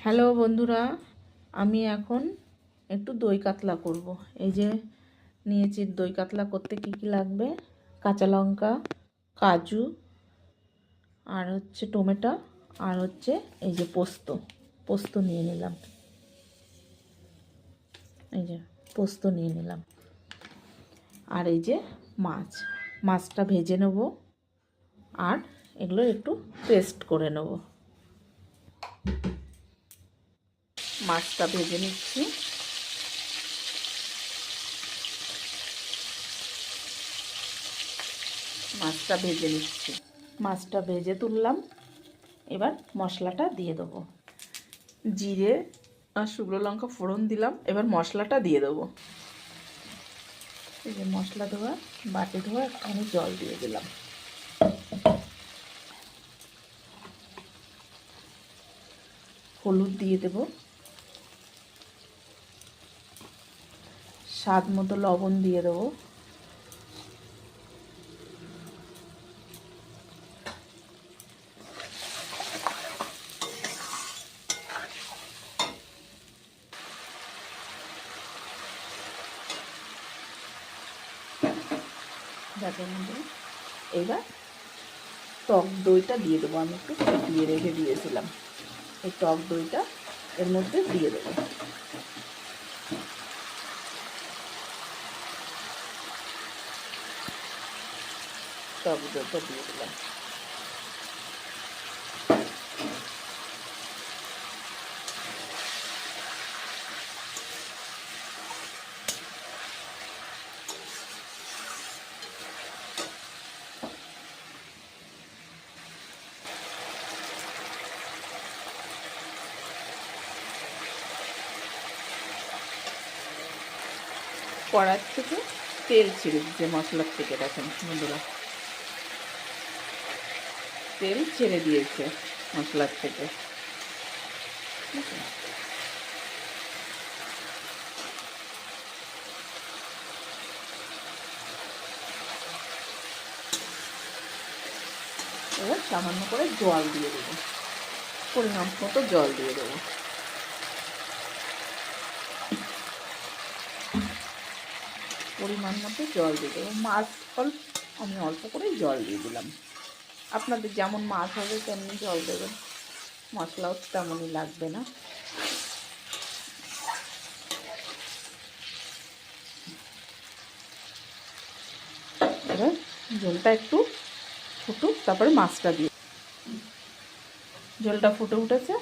Hello বন্ধুরা, আমি এখন একটু দই কাতলা করব। এই যে নিয়েছি দই কাতলা করতে কি কি লাগবে: কাঁচা লঙ্কা, কাজু, আর হচ্ছে টমেটো, আর হচ্ছে এই যে পোস্ত নিয়ে নিলাম। এই যে পোস্ত নিয়ে নিলাম। আর এই যে মাছটা ভেজে নেব, আর এগুলো একটু পেস্ট করে নেব। মাছটা ভেজে নিচ্ছি। মাছটা ভেজে তুললাম। এবার মশলাটা দিয়ে দেবো। জিরে আর শুকনো লঙ্কা ফোড়ন দিলাম। এবার মশলাটা দিয়ে দেবো। এই যে মশলা ধোয়া বাটি ধোয়া একটুখানি জল দিয়ে দিলাম। হলুদ দিয়ে দেব, স্বাদ মতো লবণ দিয়ে দেবো। এবার টক দইটা দিয়ে দেবো। আমি একটু ফুটিয়ে রেখে দিয়েছিলাম। এই টক দইটা এর মধ্যে দিয়ে দেবো। টক দইটা দিয়ে দিলাম। কড়ার থেকে তেল ছেড়ে দিচ্ছে। মশলার থেকে দেখেন বন্ধুরা, তেল ছেড়ে দিয়েছে মশলার থেকে। এবার সামান্য করে জল দিয়ে দেবো। পরিমাণ মতো জল দিয়ে দেবো। পরিমাণ মতো জল দিয়ে দেবো। আমি অল্প করেই জল দিয়ে দিলাম। আপনাদের যেমন মাছ হবে তেমনি জল দেবেন। মশলাও তেমনই লাগবে না। এবার ঝোলটা একটু ফুটুক, তারপরে মাছটা দিয়ে। ঝোলটা ফুটে উঠেছে,